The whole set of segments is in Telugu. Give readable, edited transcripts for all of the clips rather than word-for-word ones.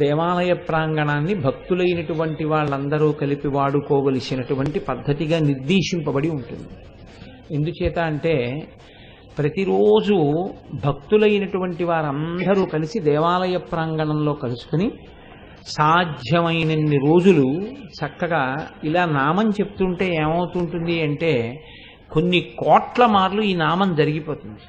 దేవాలయ ప్రాంగణాన్ని భక్తులైనటువంటి వాళ్ళందరూ కలిపి వాడుకోవలసినటువంటి పద్ధతిగా నిర్దేశింపబడి ఉంటుంది. ఎందుచేత అంటే ప్రతిరోజు భక్తులైనటువంటి వారందరూ కలిసి దేవాలయ ప్రాంగణంలో కలుసుకుని సాధ్యమైనన్ని రోజులు చక్కగా ఇలా నామం చెప్తుంటే ఏమవుతుంటుంది అంటే కొన్ని కోట్ల మార్లు ఈ నామం జరిగిపోతుంది.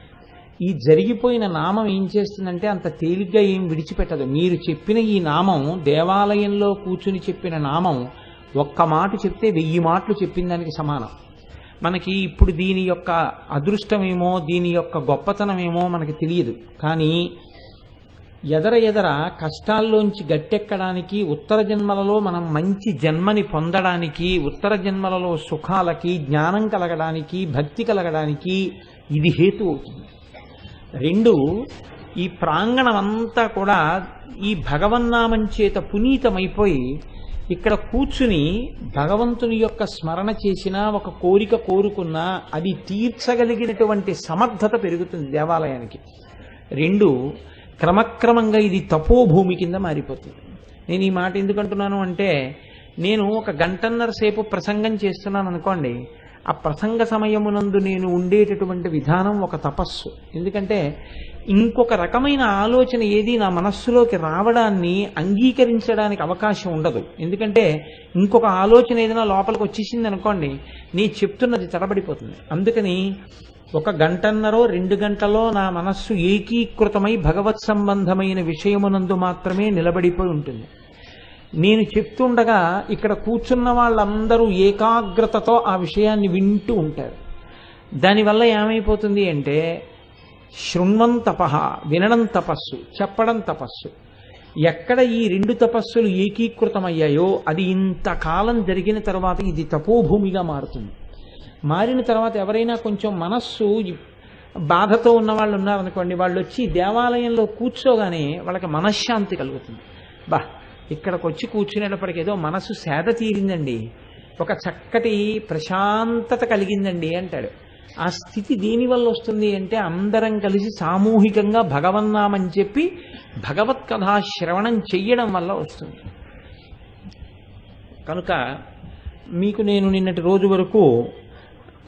ఈ జరిగిపోయిన నామం ఏం చేస్తుందంటే అంత తేలిగ్గా ఏం విడిచిపెట్టదు. మీరు చెప్పిన ఈ నామం, దేవాలయంలో కూర్చుని చెప్పిన నామం ఒక్క మాట చెప్తే 1000 మాటలు చెప్పిన దానికి సమానం. మనకి ఇప్పుడు దీని యొక్క అదృష్టమేమో, దీని యొక్క గొప్పతనమేమో మనకి తెలియదు. కానీ ఎదర కష్టాల్లోంచి గట్టెక్కడానికి, ఉత్తర జన్మలలో మనం మంచి జన్మని పొందడానికి, ఉత్తర జన్మలలో సుఖాలకి, జ్ఞానం కలగడానికి, భక్తి కలగడానికి ఇది హేతు అవుతుంది. 2, ఈ ప్రాంగణం అంతా కూడా ఈ భగవన్నామం చేత పునీతమైపోయి ఇక్కడ కూర్చుని భగవంతుని యొక్క స్మరణ చేసినా, ఒక కోరిక కోరుకున్నా అది తీర్చగలిగినటువంటి సమర్థత పెరుగుతుంది దేవాలయానికి. 2, క్రమక్రమంగా ఇది తపోభూమి కింద మారిపోతుంది. నేను ఈ మాట ఎందుకంటున్నాను అంటే, నేను ఒక 1.5 గంటల సేపు ప్రసంగం చేస్తున్నాను అనుకోండి, ఆ ప్రసంగ సమయమునందు నేను ఉండేటటువంటి విధానం ఒక తపస్సు. ఎందుకంటే ఇంకొక రకమైన ఆలోచన ఏది నా మనస్సులోకి రావడాన్ని అంగీకరించడానికి అవకాశం ఉండదు. ఎందుకంటే ఇంకొక ఆలోచన ఏదైనా లోపలికి వచ్చేసింది అనుకోండి, నీ చెప్తున్నది తడబడిపోతుంది. అందుకని 1 గంటన్నరో 2 గంటలో నా మనస్సు ఏకీకృతమై భగవత్ సంబంధమైన విషయమునందు మాత్రమే నిలబడిపోయి ఉంటుంది. నేను చెప్తుండగా ఇక్కడ కూర్చున్న వాళ్ళందరూ ఏకాగ్రతతో ఆ విషయాన్ని వింటూ ఉంటారు. దానివల్ల ఏమైపోతుంది అంటే శృణ్వం తపః, వినడం తపస్సు, చెప్పడం తపస్సు. ఎక్కడ ఈ 2 తపస్సులు ఏకీకృతమయ్యాయో అది ఇంతకాలం జరిగిన తర్వాత ఇది తపోభూమిగా మారుతుంది. మారిన తర్వాత ఎవరైనా కొంచెం మనస్సు బాధతో ఉన్న వాళ్ళు ఉన్నారనుకోండి, వాళ్ళు వచ్చి దేవాలయంలో కూర్చోగానే వాళ్ళకి మనశ్శాంతి కలుగుతుంది. ఇక్కడికి వచ్చి కూర్చునేటప్పటికి ఏదో మనసు సేద తీరిందండి, ఒక చక్కటి ప్రశాంతత కలిగిందండి అంటాడు. ఆ స్థితి దేనివల్ల వస్తుంది అంటే అందరం కలిసి సామూహికంగా భగవన్నామం చెప్పి భగవత్ కథా శ్రవణం చెయ్యడం వల్ల వస్తుంది. కనుక మీకు నేను నిన్నటి రోజు వరకు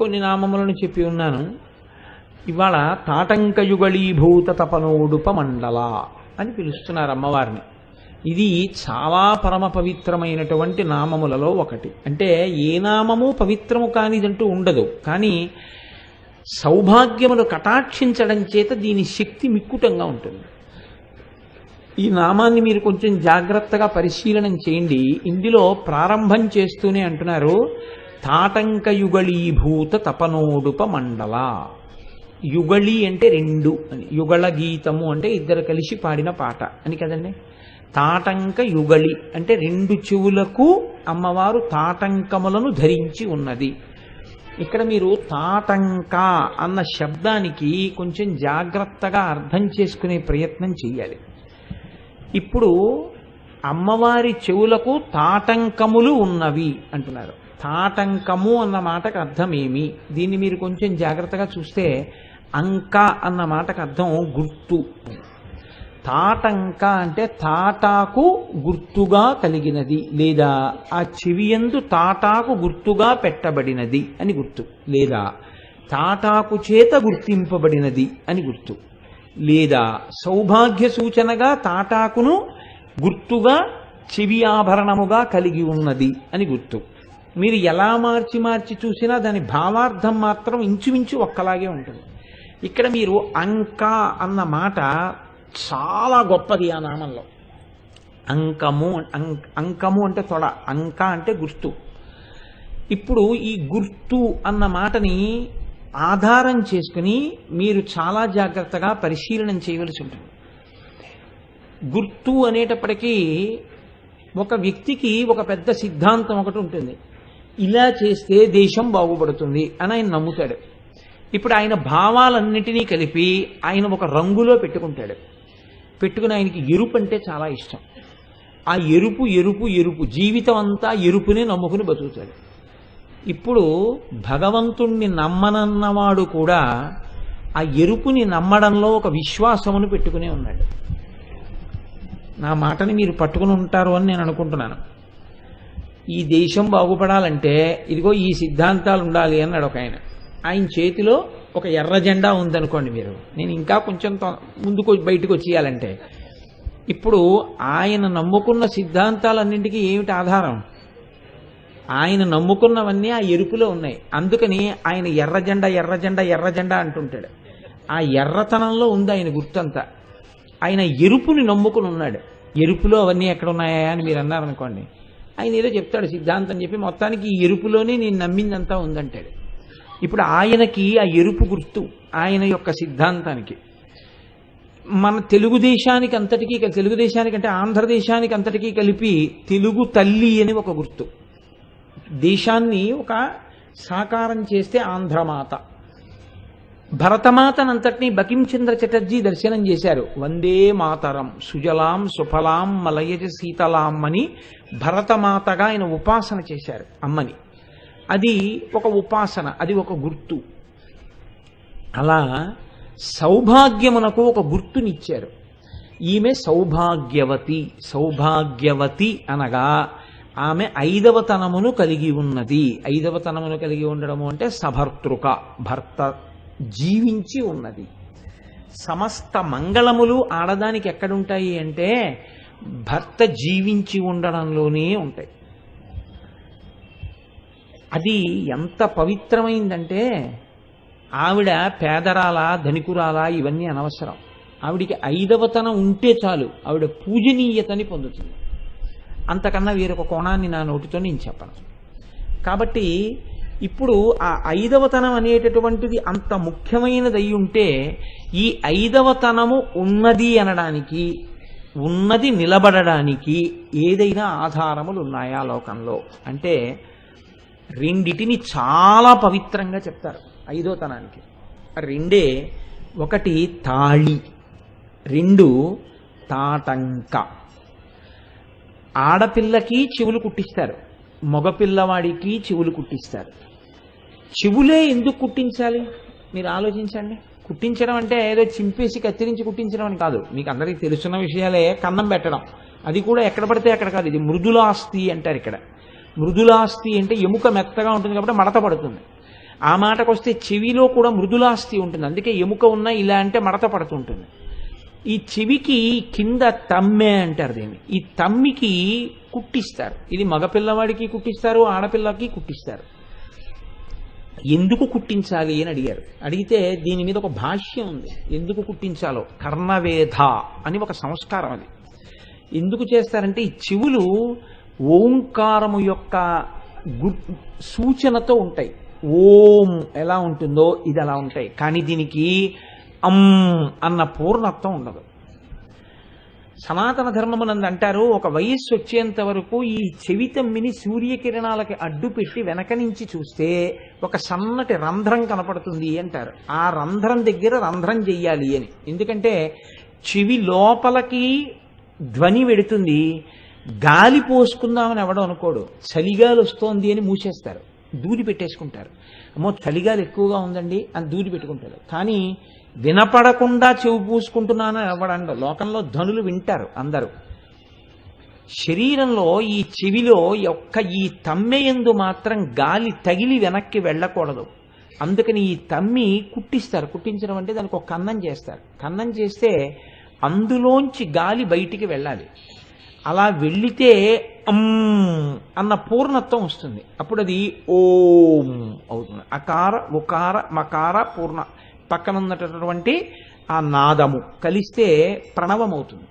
కొన్ని నామములను చెప్పి ఉన్నాను. ఇవాళ తాటంకయుగళీభూత తపనోడుప మండల అని పిలుస్తున్నారు అమ్మవారిని. ఇది చాలా పరమ పవిత్రమైనటువంటి నామములలో ఒకటి. అంటే ఏ నామము పవిత్రము కానిదంటూ ఉండదు, కానీ సౌభాగ్యమును కటాక్షించడం చేత దీని శక్తి మిక్కుటంగా ఉంటుంది. ఈ నామాన్ని మీరు కొంచెం జాగ్రత్తగా పరిశీలనం చేయండి. ఇందులో ప్రారంభం చేస్తూనే అంటున్నారు తాటంకయుగళీభూత తపనోడుప మండల. యుగళి అంటే 2 అని, యుగళ గీతము అంటే 2 కలిసి పాడిన పాట అని కదండి. తాటంక యుగళి అంటే 2 చెవులకు అమ్మవారు తాటంకములను ధరించి ఉన్నది. ఇక్కడ మీరు తాటంక అన్న శబ్దానికి కొంచెం జాగ్రత్తగా అర్థం చేసుకునే ప్రయత్నం చేయాలి. ఇప్పుడు అమ్మవారి చెవులకు తాటంకములు ఉన్నవి అంటున్నారు. తాటంకము అన్న మాటకు అర్థం ఏమి? దీన్ని మీరు కొంచెం జాగ్రత్తగా చూస్తే అంక అన్న మాటకు అర్థం గుర్తు. తాటంక అంటే తాటాకు గుర్తుగా కలిగినది, లేదా ఆ చెవియందు తాటాకు గుర్తుగా పెట్టబడినది అని గుర్తు, లేదా తాటాకు చేత గుర్తింపబడినది అని గుర్తు, లేదా సౌభాగ్య సూచనగా తాటాకును గుర్తుగా చెవి ఆభరణముగా కలిగి ఉన్నది అని గుర్తు. మీరు ఎలా మార్చి చూసినా దాని భావార్థం మాత్రం ఇంచుమించు ఒక్కలాగే ఉంటుంది. ఇక్కడ మీరు అంక అన్న మాట చాలా గొప్పది ఆ నామంలో. అంకము అంటే తొడ, అంక అంటే గుర్తు. ఇప్పుడు ఈ గుర్తు అన్న మాటని ఆధారం చేసుకుని మీరు చాలా జాగ్రత్తగా పరిశీలనం చేయవలసి ఉంటుంది. గుర్తు అనేటప్పటికీ ఒక వ్యక్తికి ఒక పెద్ద సిద్ధాంతం ఒకటి ఉంటుంది. ఇలా చేస్తే దేశం బాగుపడుతుంది అని ఆయన నమ్ముతాడు. ఇప్పుడు ఆయన భావాలన్నిటినీ కలిపి ఆయన ఒక రంగులో పెట్టుకుంటాడు. పెట్టుకుని ఆయనకి ఎరుపు అంటే చాలా ఇష్టం. ఆ ఎరుపు ఎరుపు ఎరుపు జీవితం అంతా ఎరుపునే నమ్ముకుని బతుకుతాడు. ఇప్పుడు భగవంతుణ్ణి నమ్మనన్నవాడు కూడా ఆ ఎరుపుని నమ్మడంలో ఒక విశ్వాసమును పెట్టుకునే ఉన్నాడు. నా మాటని మీరు పట్టుకుని ఉంటారు అని నేను అనుకుంటున్నాను. ఈ దేశం బాగుపడాలంటే ఇదిగో ఈ సిద్ధాంతాలు ఉండాలి అన్నాడు ఒక ఆయన. ఆయన చేతిలో ఒక ఎర్ర జెండా ఉందనుకోండి, మీరు నేను ఇంకా కొంచెం ముందుకు బయటకు వచ్చేయాలంటే, ఇప్పుడు ఆయన నమ్ముకున్న సిద్ధాంతాలన్నింటికీ ఏమిటి ఆధారం? ఆయన నమ్ముకున్నవన్నీ ఆ ఎరుపులో ఉన్నాయి. అందుకని ఆయన ఎర్ర జెండా ఎర్ర జెండా ఎర్ర జెండా అంటుంటాడు. ఆ ఎర్రతనంలో ఉంది ఆయన గుర్తంతా. ఆయన ఎరుపుని నమ్ముకుని ఉన్నాడు. ఎరుపులో అవన్నీ ఎక్కడ ఉన్నాయా అని మీరు అన్నారనుకోండి, ఆయన ఏదో చెప్తాడు సిద్ధాంతం చెప్పి, మొత్తానికి ఈ ఎరుపులోనే నేను నమ్మిందంతా ఉందంటాడు. ఇప్పుడు ఆయనకి ఆ ఎరుపు గుర్తు ఆయన యొక్క సిద్ధాంతానికి. మన తెలుగుదేశానికి అంతటికీ, తెలుగుదేశానికంటే ఆంధ్రదేశానికి అంతటికీ కలిపి తెలుగు తల్లి అని ఒక గుర్తు. దేశాన్ని ఒక సాకారం చేస్తే ఆంధ్రమాత. భరతమాతనంతటినీ బకించంద్ర చటర్జీ దర్శనం చేశారు. వందే మాతరం సుజలాం సుఫలాం మలయజ శీతలాం అని భరతమాతగా ఆయన ఉపాసన చేశారు అమ్మని. అది ఒక ఉపాసన, అది ఒక గుర్తు. అలా సౌభాగ్యమునకు ఒక గుర్తునిచ్చారు. ఈమె సౌభాగ్యవతి. సౌభాగ్యవతి అనగా ఆమె 5వ తనమును కలిగి ఉన్నది. 5వ తనమును కలిగి ఉండడము అంటే సభర్తృక, భర్త జీవించి ఉన్నది. సమస్త మంగళములు ఆడదానికి ఎక్కడుంటాయి అంటే భర్త జీవించి ఉండడంలోనే ఉంటాయి. అది ఎంత పవిత్రమైందంటే, ఆవిడ పేదరాల ధనికురాల ఇవన్నీ అనవసరం. ఆవిడికి 5వ తనం ఉంటే చాలు, ఆవిడ పూజనీయతని పొందుతుంది. అంతకన్నా వేరొక కోణాన్ని నా నోటితో నేను చెప్పను. కాబట్టి ఇప్పుడు ఆ 5వ తనం అనేటటువంటిది అంత ముఖ్యమైనది అయి ఉంటే, ఈ 5వ తనము ఉన్నది అనడానికి, ఉన్నది నిలబడడానికి ఏదైనా ఆధారములు ఉన్నాయా లోకంలో అంటే, రెండిటిని చాలా పవిత్రంగా చెప్తారు 5వ తనానికి. రెండే. ఒకటి తాళి, 2 తాటంక. ఆడపిల్లకి చెవులు కుట్టిస్తారు, మగపిల్లవాడికి చెవులు కుట్టిస్తారు. చెవులే ఎందుకు కుట్టించాలి మీరు ఆలోచించండి. కుట్టించడం అంటే ఏదో చింపేసి కత్తిరించి కుట్టించడం అని కాదు. మీకు అందరికీ తెలుసున్న విషయాలే. కన్నం పెట్టడం, అది కూడా ఎక్కడ పడితే అక్కడ కాదు. ఇది మృదులాస్తి అంటారు ఇక్కడ. మృదులాస్తి అంటే ఎముక మెత్తగా ఉంటుంది కాబట్టి మడత పడుతుంది. ఆ మాటకు వస్తే చెవిలో కూడా మృదులాస్తి ఉంటుంది, అందుకే ఎముక ఉన్న ఇలా అంటే మడత పడుతుంటుంది. ఈ చెవికి కింద తమ్మె అంటారు దీన్ని. ఈ తమ్మికి కుట్టిస్తారు. ఇది మగపిల్లవాడికి కుట్టిస్తారు, ఆడపిల్లకి కుట్టిస్తారు. ఎందుకు కుట్టించాలి అని అడిగారు. అడిగితే దీని మీద ఒక భాష్యం ఉంది. ఎందుకు కుట్టించాలో. కర్ణవేధ అని ఒక సంస్కారం అది. ఎందుకు చేస్తారంటే, ఈ చెవులు ఓంకారము యొక్క సూచనతో ఉంటాయి. ఓం ఎలా ఉంటుందో ఇది అలా ఉంటాయి. కానీ దీనికి అన్న పూర్ణత్వం ఉండదు. సనాతన ధర్మమునందు అంటారు, ఒక వయస్సు వచ్చేంత వరకు ఈ చెవితమ్మిని సూర్యకిరణాలకి అడ్డు పెట్టి వెనక నుంచి చూస్తే ఒక సన్నటి రంధ్రం కనపడుతుంది అంటారు. ఆ రంధ్రం దగ్గర రంధ్రం చెయ్యాలి అని. ఎందుకంటే చెవి లోపలికి ధ్వని వెడుతుంది, గాలి పోసుకుందామని ఎవడో అనుకోడు. చలిగాలి వస్తోంది అని మూసేస్తారు, దూది పెట్టేసుకుంటారు. అమ్మో చలిగాలి ఎక్కువగా ఉందండి అని దూది పెట్టుకుంటారు. కానీ వినపడకుండా చెవి పూసుకుంటున్నానని ఎవడండో. లోకంలో ధ్వనులు వింటారు అందరూ. శరీరంలో ఈ చెవిలో ఈ తమ్మెయందు మాత్రం గాలి తగిలి వెనక్కి వెళ్ళకూడదు. అందుకని ఈ తమ్మి కుట్టిస్తారు. కుట్టించడం అంటే దానికి ఒక కన్నం చేస్తారు. కన్నం చేస్తే అందులోంచి గాలి బయటికి వెళ్ళాలి. అలా వెళ్ళితే అన్న పూర్ణత్వం వస్తుంది. అప్పుడు అది ఓం అవుతుంది. అకార ఉకార మకార పూర్ణ పక్కన ఉన్నటువంటి ఆ నాదము కలిస్తే ప్రణవం అవుతుంది.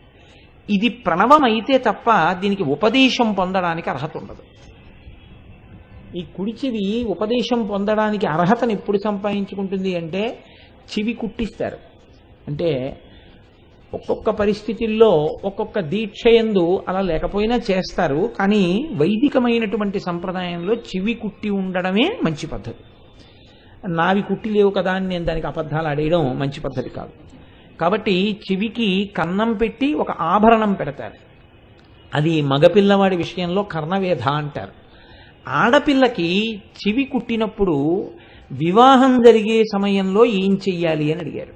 ఇది ప్రణవం అయితే తప్ప దీనికి ఉపదేశం పొందడానికి అర్హత ఉండదు. ఈ కుడి చెవి ఉపదేశం పొందడానికి అర్హతను ఎప్పుడు సంపాదించుకుంటుంది అంటే, చెవి కుట్టిస్తారు. అంటే ఒక్కొక్క పరిస్థితుల్లో ఒక్కొక్క దీక్షయందు అలా లేకపోయినా చేస్తారు. కానీ వైదికమైనటువంటి సంప్రదాయంలో చెవి కుట్టి ఉండడమే మంచి పద్ధతి. నావి కుట్టి లేవు కదా అని నేను దానికి అబద్ధాలు ఆడేయడం మంచి పద్ధతి కాదు. కాబట్టి చెవికి కన్నం పెట్టి ఒక ఆభరణం పెడతారు. అది మగపిల్లవాడి విషయంలో కర్ణవేధ అంటారు. ఆడపిల్లకి చెవి కుట్టినప్పుడు వివాహం జరిగే సమయంలో ఏం చెయ్యాలి అని అడిగారు.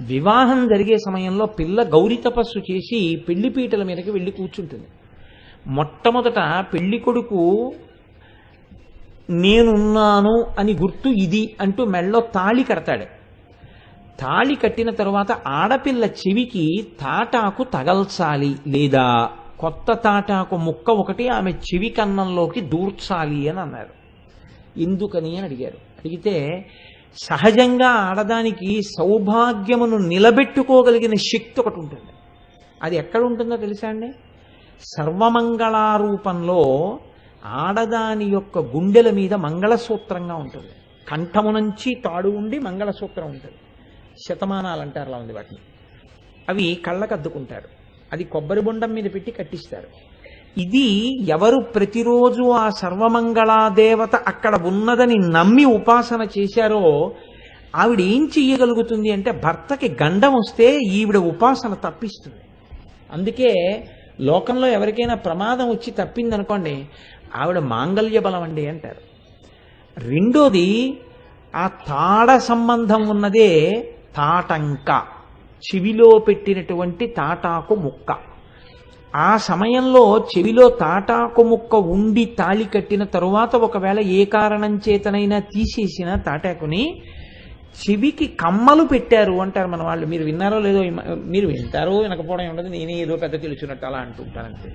వివాహం జరిగే సమయంలో పిల్ల గౌరీ తపస్సు చేసి పెళ్లిపీటల మీదకి వెళ్ళి కూర్చుంటుంది. మొట్టమొదట పెళ్లి కొడుకు నేనున్నాను అని గుర్తు ఇది అంటూ మెళ్ళో తాళి కడతాడు. తాళి కట్టిన తరువాత ఆడపిల్ల చెవికి తాటాకు తగల్చాలి, లేదా కొత్త తాటాకు ముక్క ఒకటి ఆమె చెవి కన్నంలోకి దూర్చాలి అని అన్నారు. ఎందుకని అని అడిగారు. అడిగితే సహజంగా ఆడదానికి సౌభాగ్యమును నిలబెట్టుకోగలిగిన శక్తి ఒకటి ఉంటుంది. అది ఎక్కడ ఉంటుందో తెలుసా అండి? సర్వమంగళారూపంలో ఆడదాని యొక్క గుండెల మీద మంగళసూత్రంగా ఉంటుంది. కంఠము నుంచి తాడు ఉండి మంగళసూత్రం ఉంటుంది. శతమానాలు అంటారు అలా ఉంది వాటిని. అవి కళ్ళకద్దుకుంటారు. అది కొబ్బరి బొండం మీద పెట్టి కట్టిస్తారు. ఇది ఎవరు ప్రతిరోజు ఆ సర్వమంగళాదేవత అక్కడ ఉన్నదని నమ్మి ఉపాసన చేశారో ఆవిడ ఏం చెయ్యగలుగుతుంది అంటే భర్తకి గండం వస్తే ఈవిడ ఉపాసన తప్పిస్తుంది. అందుకే లోకంలో ఎవరికైనా ప్రమాదం వచ్చి తప్పిందనుకోండి, ఆవిడ మాంగళ్య బలం అండి అంటారు. రెండోది, ఆ తాడ సంబంధం ఉన్నదే తాటంక, చెవిలో పెట్టినటువంటి తాటాకు ముక్క. ఆ సమయంలో చెవిలో తాటాకు ముక్క ఉండి తాళి కట్టిన తరువాత ఒకవేళ ఏ కారణం చేతనైనా తీసేసిన తాటాకుని చెవికి కమ్మలు పెట్టారు అంటారు మన వాళ్ళు. మీరు విన్నారో లేదో, మీరు వింటారో వినకపోవడం ఉండదు, నేనే ఏదో పెద్ద తెలుసున్నట్టు అలా అంటుంటానంతే.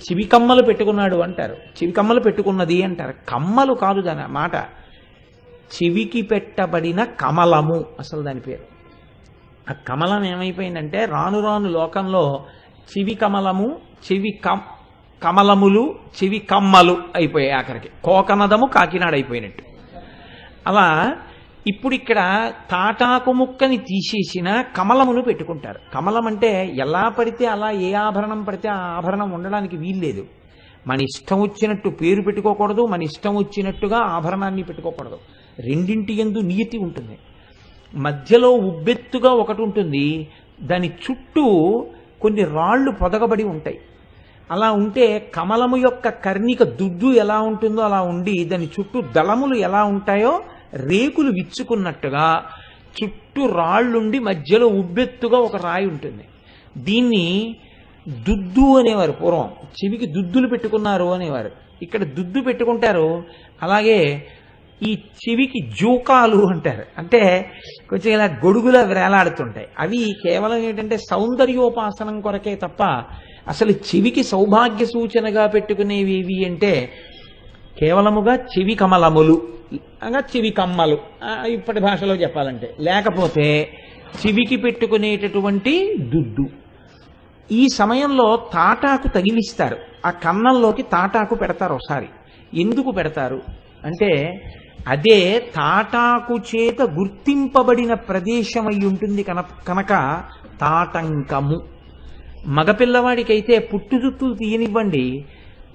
చెవి కమ్మలు పెట్టుకున్నాడు అంటారు, చెవి కమ్మలు పెట్టుకున్నది అంటారు. కమ్మలు కాదు దాని మాట, చెవికి పెట్టబడిన కమలము అసలు దాని పేరు. ఆ కమలం ఏమైపోయిందంటే రాను రాను లోకంలో చెవి కమలము, చెవి కమలములు, చెవి కమ్మలు అయిపోయాయి. ఆఖరికి కోకనదము కాకినాడ అయిపోయినట్టు. అలా ఇప్పుడు ఇక్కడ తాటాకు ముక్కని తీసేసిన కమలమును పెట్టుకుంటారు. కమలం అంటే ఎలా పడితే అలా ఏ ఆభరణం పడితే ఆ ఆభరణం ఉండడానికి వీల్లేదు. మన ఇష్టం వచ్చినట్టు పేరు పెట్టుకోకూడదు, మన ఇష్టం వచ్చినట్టుగా ఆభరణాన్ని పెట్టుకోకూడదు. రెండింటి యందు నియతి ఉంటుంది. మధ్యలో ఉబ్బెత్తుగా ఒకటి ఉంటుంది, దాని చుట్టూ కొన్ని రాళ్ళు పొదగబడి ఉంటాయి. అలా ఉంటే కమలము యొక్క కర్ణిక దుద్దు ఎలా ఉంటుందో అలా ఉండి దాని చుట్టూ దళములు ఎలా ఉంటాయో రేకులు విచ్చుకున్నట్టుగా చుట్టూ రాళ్ళుండి మధ్యలో ఉబ్బెత్తుగా ఒక రాయి ఉంటుంది. దీన్ని దుద్దు అనేవారు పూర్వం. చెవికి దుద్దులు పెట్టుకున్నారు అనేవారు. ఇక్కడ దుద్దు పెట్టుకుంటారు. అలాగే ఈ చెవికి జూకాలు అంటారు. అంటే కొంచెం ఇలా గొడుగులా వేలాడుతుంటాయి. అవి కేవలం ఏంటంటే సౌందర్యోపాసనం కొరకే తప్ప అసలు చెవికి సౌభాగ్య సూచనగా పెట్టుకునేవి ఏవి అంటే కేవలముగా చెవి కమలములు, చెవి కమ్మలు ఇప్పటి భాషలో చెప్పాలంటే, లేకపోతే చెవికి పెట్టుకునేటటువంటి దుద్దు. ఈ సమయంలో తాటాకు తగిలిస్తారు. ఆ కన్నంలోకి తాటాకు పెడతారు ఒకసారి. ఎందుకు పెడతారు అంటే అదే తాటాకు చేత గుర్తింపబడిన ప్రదేశం అయి ఉంటుంది కనుక తాటంకము. మగపిల్లవాడికైతే పుట్టుజుత్తులు తీయనివ్వండి,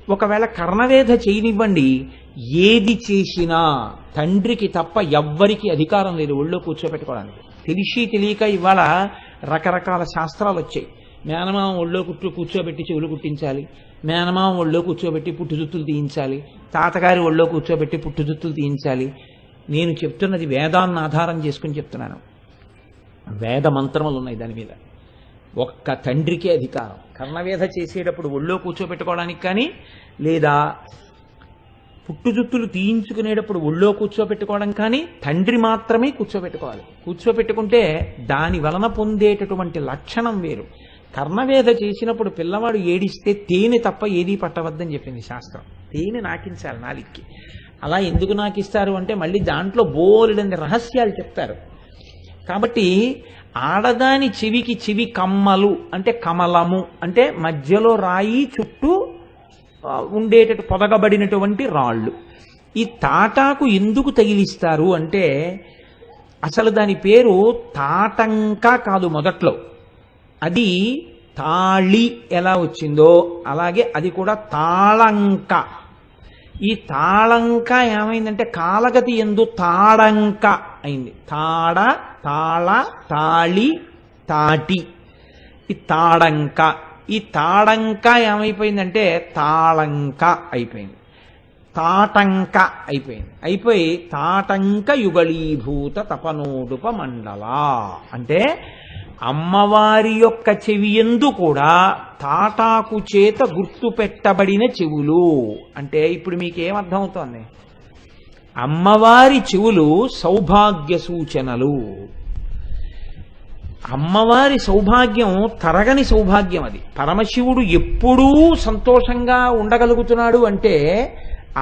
ఒకవేళ కర్ణవేధ చేయనివ్వండి, ఏది చేసినా తండ్రికి తప్ప ఎవ్వరికి అధికారం లేదు ఒళ్ళో కూర్చోబెట్టుకోవడానికి. తెలిసి తెలియక ఇవాళ రకరకాల శాస్త్రాలు వచ్చాయి. మేనమామ ఒళ్ళో కూర్చోబెట్టి చెవులు కుట్టించాలి, మేనమామ ఒళ్ళో కూర్చోబెట్టి పుట్టుజుత్తులు తీయించాలి, తాతగారి ఒళ్ళో కూర్చోబెట్టి పుట్టుజుత్తులు తీయించాలి. నేను చెప్తున్నది వేదాన్ని ఆధారం చేసుకుని చెప్తున్నాను. వేద మంత్రములు ఉన్నాయి దాని మీద. ఒక్క తండ్రికే అధికారం. కర్ణవేధ చేసేటప్పుడు ఒళ్ళో కూర్చోబెట్టుకోవడానికి కానీ, లేదా పుట్టుజుత్తులు తీయించుకునేటప్పుడు ఒళ్ళో కూర్చోబెట్టుకోవడం కానీ తండ్రి మాత్రమే కూర్చోబెట్టుకోవాలి. కూర్చోబెట్టుకుంటే దాని వలన పొందేటటువంటి లక్షణం వేరు. కర్ణవేధ చేసినప్పుడు పిల్లవాడు ఏడిస్తే తేనె తప్ప ఏదీ పట్టవద్దని చెప్పింది శాస్త్రం. తేనె నాకించాలి నాలిక్కి. అలా ఎందుకు నాకిస్తారు అంటే మళ్ళీ దాంట్లో బోలెడన్ని రహస్యాలు చెప్తారు. కాబట్టి ఆడదాని చెవికి చెవి కమ్మలు అంటే కమలము అంటే మధ్యలో రాయి, చుట్టూ ఉండేటట్టు పొదగబడినటువంటి రాళ్ళు. ఈ తాటాకు ఎందుకు తగిలిస్తారు అంటే అసలు దాని పేరు తాటంక కాదు. మొదట్లో అది తాళి ఎలా వచ్చిందో అలాగే అది కూడా తాళంక. ఈ తాళంక ఏమైందంటే కాలగతి ఎందు తాడంక అయింది. తాడ, తాళ, తాళి, తాటి, ఈ తాడంక. ఈ తాడంక ఏమైపోయిందంటే తాళంక అయిపోయింది, తాటంక అయిపోయింది. అయిపోయి తాటంక యుగళీభూత తపనోడుప మండల అంటే అమ్మవారి యొక్క చెవియందు కూడా తాటాకు చేత గుర్తు పెట్టబడిన చెవులు. అంటే ఇప్పుడు మీకేమర్థమవుతోంది? అమ్మవారి చెవులు సౌభాగ్య సూచనలు. అమ్మవారి సౌభాగ్యం తరగని సౌభాగ్యం. అది పరమశివుడు ఎప్పుడూ సంతోషంగా ఉండగలుగుతున్నాడు అంటే,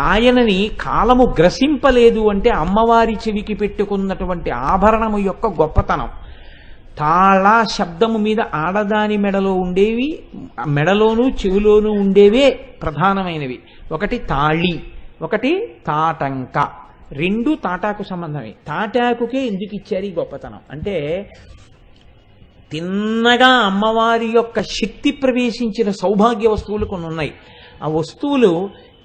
ఆయనని కాలము గ్రసింపలేదు అంటే అమ్మవారి చెవికి పెట్టుకున్నటువంటి ఆభరణము యొక్క గొప్పతనం. తాళ శబ్దము మీద ఆడదాని మెడలో ఉండేవి, మెడలోనూ చెవిలోనూ ఉండేవే ప్రధానమైనవి. ఒకటి తాళి, ఒకటి తాటంక. రెండు తాటాకు సంబంధమే. తాటాకుకే ఎందుకు ఇచ్చారు ఈ గొప్పతనం అంటే, తిన్నగా అమ్మవారి యొక్క శక్తి ప్రవేశించిన సౌభాగ్య వస్తువులు కొన్ని ఉన్నాయి. ఆ వస్తువులు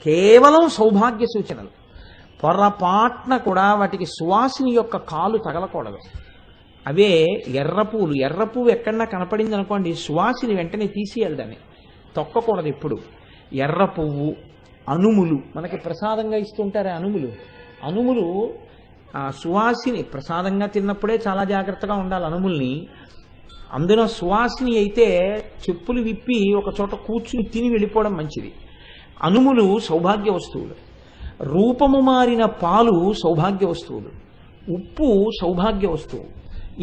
కేవలం సౌభాగ్య సూచనలు. పొరపాట్న కూడా వాటికి సువాసిని యొక్క కాలు తగలకూడదు. అవే ఎర్రపూలు. ఎర్రపువ్వు ఎక్కడన్నా కనపడింది అనుకోండి, సువాసిని వెంటనే తీసేయాలి, దాన్ని తొక్కకూడదు ఎప్పుడు. ఎర్ర పువ్వు, అనుములు, మనకి ప్రసాదంగా ఇస్తుంటారు అనుములు. అనుములు సువాసిని ప్రసాదంగా తిన్నప్పుడే చాలా జాగ్రత్తగా ఉండాలి అనుముల్ని. అందులో సువాసిని అయితే చెప్పులు విప్పి ఒక చోట కూర్చుని తిని వెళ్ళిపోవడం మంచిది. అనుములు సౌభాగ్య వస్తువులు. రూపము మారిన పాలు సౌభాగ్య వస్తువులు. ఉప్పు సౌభాగ్య వస్తువు.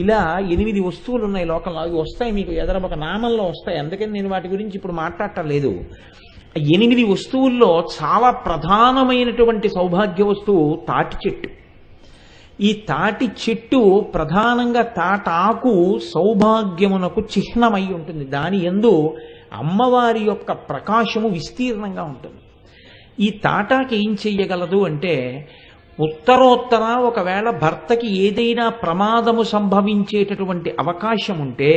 ఇలా 8 వస్తువులు ఉన్నాయి లోకంలో. అవి వస్తాయి మీకు ఎదరొక నామంలో వస్తాయి, అందుకని నేను వాటి గురించి ఇప్పుడు మాట్లాడటం లేదు. 8 వస్తువుల్లో చాలా ప్రధానమైనటువంటి సౌభాగ్య వస్తువు తాటి చెట్టు. ఈ తాటి చెట్టు ప్రధానంగా తాటాకు సౌభాగ్యమునకు చిహ్నమై ఉంటుంది. దాని యందు అమ్మవారి యొక్క ప్రకాశము విస్తీర్ణంగా ఉంటుంది. ఈ తాటాకు ఏం చెయ్యగలదు అంటే, ఉత్తరోత్తర ఒకవేళ భర్తకి ఏదైనా ప్రమాదము సంభవించేటటువంటి అవకాశం ఉంటే,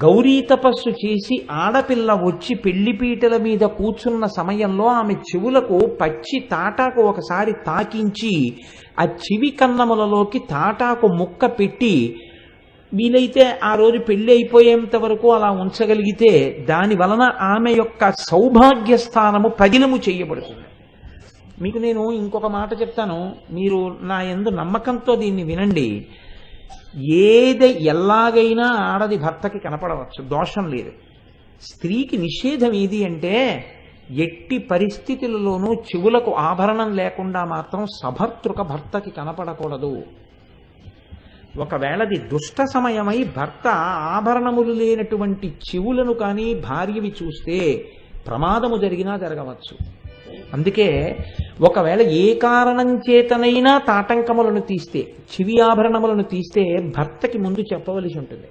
గౌరీ తపస్సు చేసి ఆడపిల్ల వచ్చి పెళ్లిపీటల మీద కూర్చున్న సమయంలో ఆమె చెవులకు పచ్చి తాటాకు ఒకసారి తాకించి ఆ చెవి కన్నములలోకి తాటాకు ముక్క పెట్టి, వీలైతే ఆ రోజు పెళ్లి అయిపోయేంత వరకు అలా ఉంచగలిగితే దాని వలన ఆమె యొక్క సౌభాగ్య స్థానము పదిలము చేయబడుతుంది. మీకు నేను ఇంకొక మాట చెప్తాను, మీరు నా యందు నమ్మకంతో దీన్ని వినండి. ఎలాగైనా ఆడది భర్తకి కనపడవచ్చు, దోషం లేదు. స్త్రీకి నిషేధం ఏది అంటే, ఎట్టి పరిస్థితులలోనూ చెవులకు ఆభరణం లేకుండా మాత్రం సభర్తృక భర్తకి కనపడకూడదు. ఒకవేళది దుష్ట సమయమై భర్త ఆభరణములు లేనటువంటి చెవులను కానీ భార్యవి చూస్తే ప్రమాదము జరిగినా జరగవచ్చు. అందుకే ఒకవేళ ఏ కారణం చేతనైనా తాటంకములను తీస్తే, చెవి ఆభరణములను తీస్తే భర్తకి ముందు చెప్పవలసి ఉంటుంది.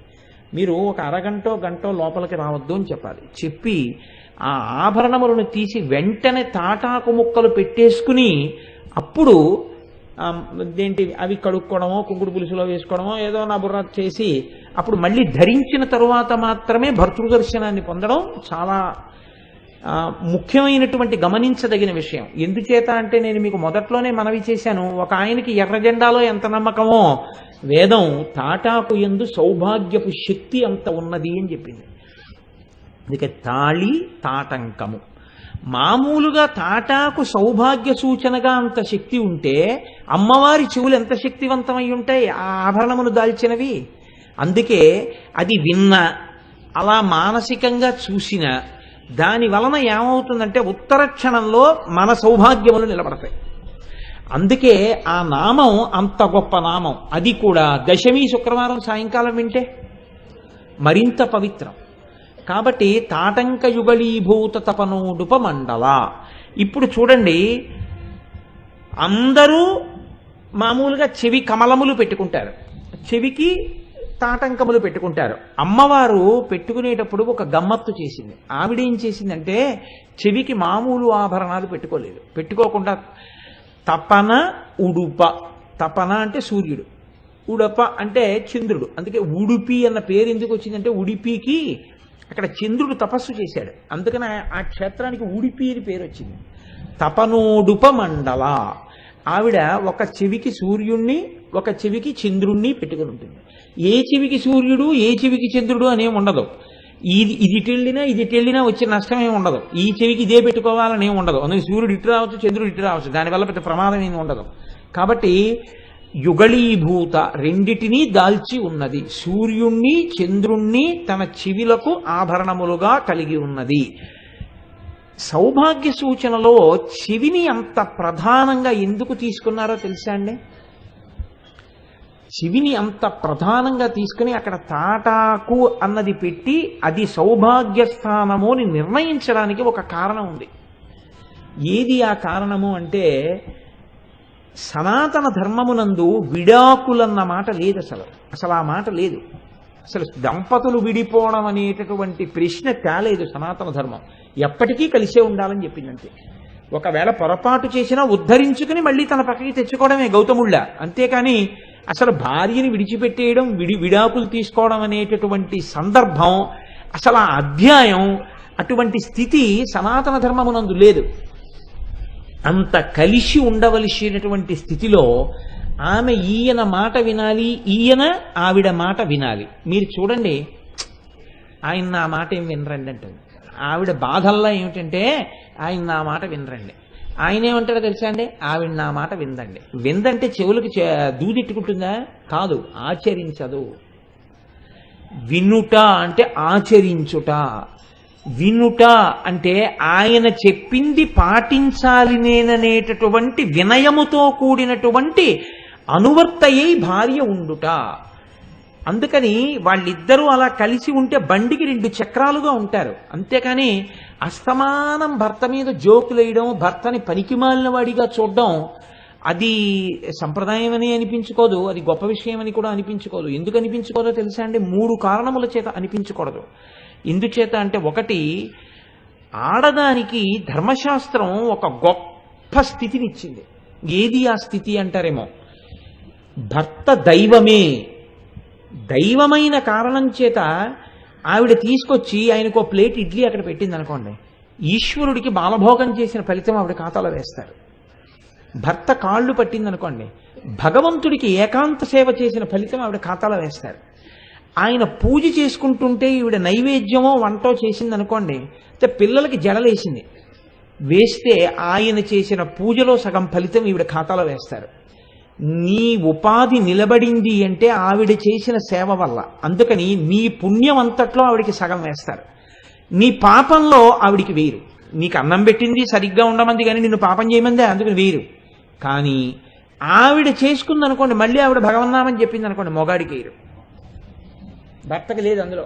మీరు ఒక అరగంటో గంటో లోపలికి రావద్దు అని చెప్పాలి. చెప్పి ఆ ఆభరణములను తీసి వెంటనే తాటాకు ముక్కలు పెట్టేసుకుని అప్పుడు అవి కడుక్కోవడమో కుంకుడు పులుసులో వేసుకోవడమో ఏదో నా బుర్ర చేసి అప్పుడు మళ్ళీ ధరించిన తరువాత మాత్రమే భర్తృదర్శనాన్ని పొందడం చాలా ముఖ్యమైనటువంటి గమనించదగిన విషయం. ఎందుచేత అంటే, నేను మీకు మొదట్లోనే మనవి చేశాను, ఒక ఆయనకి ఎర్ర జెండాలో ఎంత నమ్మకమో వేదం తాటాకు యందు సౌభాగ్యపు శక్తి అంత ఉన్నది అని చెప్పింది. అందుకే తాళి తాటంకము. మామూలుగా తాటాకు సౌభాగ్య సూచనగా అంత శక్తి ఉంటే అమ్మవారి చెవులు ఎంత శక్తివంతమై ఉంటాయి ఆ ఆభరణమును దాల్చినవి. అందుకే అది విన్న, అలా మానసికంగా చూసిన దాని వలన ఏమవుతుందంటే ఉత్తర క్షణంలో మన సౌభాగ్యములు నిలబడతాయి. అందుకే ఆ నామం అంత గొప్ప నామం. అది కూడా దశమి శుక్రవారం సాయంకాలం వింటే మరింత పవిత్రం. కాబట్టి తాటంక యుగళీభూత తపనోడుప మండల. ఇప్పుడు చూడండి, అందరూ మామూలుగా చెవి కమలములు పెట్టుకుంటారు, చెవికి తాటంకములు పెట్టుకుంటారు. అమ్మవారు పెట్టుకునేటప్పుడు ఒక గమ్మత్తు చేసింది. ఆవిడేం చేసిందంటే, చెవికి మామూలు ఆభరణాలు పెట్టుకోలేదు. పెట్టుకోకుండా తపన ఉడుప. తపన అంటే సూర్యుడు, ఉడప అంటే చంద్రుడు. అందుకే ఉడిపి అన్న పేరు ఎందుకు వచ్చిందంటే, ఉడిపికి అక్కడ చంద్రుడు తపస్సు చేశాడు, అందుకని ఆ క్షేత్రానికి ఉడిపి అని పేరు వచ్చింది. తపనోడుప మండల. ఆవిడ ఒక చెవికి సూర్యుణ్ణి, ఒక చెవికి చంద్రుణ్ణి పెట్టుకుని ఉంటుంది. ఏ చెవికి సూర్యుడు, ఏ చెవికి చంద్రుడు అనేం ఉండదు. ఇది టెళ్ళినా వచ్చే నష్టం ఏమి ఉండదు. ఈ చెవికి ఇదే పెట్టుకోవాలని ఏమి ఉండదు. అందుకే సూర్యుడు ఇటు రావచ్చు, చంద్రుడు ఇటు రావచ్చు, దానివల్ల పెద్ద ప్రమాదం ఏమి ఉండదు. కాబట్టి యుగళీభూత రెండిటినీ దాల్చి ఉన్నది. సూర్యుణ్ణి చంద్రుణ్ణి తన చెవిలకు ఆభరణములుగా కలిగి ఉన్నది. సౌభాగ్య సూచనలో చెవిని అంత ప్రధానంగా ఎందుకు తీసుకున్నారో తెలుసా అండి? చెవిని అంత ప్రధానంగా తీసుకుని అక్కడ తాటాకు అన్నది పెట్టి అది సౌభాగ్య స్థానము అని నిర్ణయించడానికి ఒక కారణం ఉంది. ఏది ఆ కారణము అంటే, సనాతన ధర్మమునందు విడాకులన్న మాట లేదు. అసలు ఆ మాట లేదు. అసలు దంపతులు విడిపోవడం అనేటటువంటి ప్రశ్న తేలేదు సనాతన ధర్మం. ఎప్పటికీ కలిసే ఉండాలని చెప్పిందంతే. ఒకవేళ పొరపాటు చేసినా ఉద్ధరించుకుని మళ్ళీ తన పక్కకి తెచ్చుకోవడమే గౌతముళ్ళ. అంతేకాని అసలు భార్యని విడిచిపెట్టేయడం, విడాకులు తీసుకోవడం అనేటటువంటి సందర్భం, అసలు ఆ అధ్యాయం, అటువంటి స్థితి సనాతన ధర్మమునందు లేదు. అంత కలిసి ఉండవలసినటువంటి స్థితిలో ఆమె ఈయన మాట వినాలి, ఈయన ఆవిడ మాట వినాలి. మీరు చూడండి, ఆయన నా మాట ఏం వినరండి అంటుంది. ఆవిడ బాధల్లా ఏమిటంటే, ఆయన నా మాట వినరండి. ఆయన ఏమంటాడో తెలుసా అండి? ఆవిడ నా మాట విందండి. విందంటే చెవులకు దూదిట్టుకుంటుందా? కాదు, ఆచరించదు. వినుట అంటే ఆచరించుట. వినుట అంటే ఆయన చెప్పింది పాటించాలి నేననేటటువంటి వినయముతో కూడినటువంటి అనువర్తయై భార్య ఉండుట. అందుకని వాళ్ళిద్దరూ అలా కలిసి ఉంటే బండికి 2 చక్రాలుగా ఉంటారు. అంతేకాని అస్తమానం భర్త మీద జోకులేయడం, భర్తని పనికిమాలిన వాడిగా చూడడం, అది సంప్రదాయం అని అనిపించుకోదు, అది గొప్ప విషయం అని కూడా అనిపించుకోదు. ఎందుకు అనిపించుకోదో తెలుసా అండి? 3 కారణముల చేత అనిపించకూడదు. ఎందుచేత అంటే, ఒకటి, ఆడదానికి ధర్మశాస్త్రం ఒక గొప్ప స్థితినిచ్చింది. ఏది ఆ స్థితి అంటారేమో, భర్త దైవమే. దైవమైన కారణం చేత ఆవిడ తీసుకొచ్చి ఆయనకు ప్లేట్ ఇడ్లీ అక్కడ పెట్టింది అనుకోండి, ఈశ్వరుడికి బాలభోగం చేసిన ఫలితం ఆవిడ ఖాతాలో వేస్తారు. భర్త కాళ్ళు పట్టింది అనుకోండి, భగవంతుడికి ఏకాంత సేవ చేసిన ఫలితం ఆవిడ ఖాతాలో వేస్తారు. ఆయన పూజ చేసుకుంటుంటే ఈవిడ నైవేద్యమో వంటో చేసింది అనుకోండి, పిల్లలకి జడలేసింది, వేస్తే ఆయన చేసిన పూజలో సగం ఫలితం ఈవిడ ఖాతాలో వేస్తారు. నీ ఉపాధి నిలబడింది అంటే ఆవిడ చేసిన సేవ వల్ల. అందుకని నీ పుణ్యం అంతట్లో ఆవిడికి సగం వేస్తారు, నీ పాపంలో ఆవిడికి వేరు. నీకు అన్నం పెట్టింది సరిగ్గా ఉండమంది కానీ నిన్ను పాపం చేయమందే, అందుకని వేరు. కానీ ఆవిడ చేసుకుంది అనుకోండి, మళ్ళీ ఆవిడ భగవన్నామని చెప్పింది అనుకోండి, మొగాడికి వేరు, భర్తకి లేదు అందులో.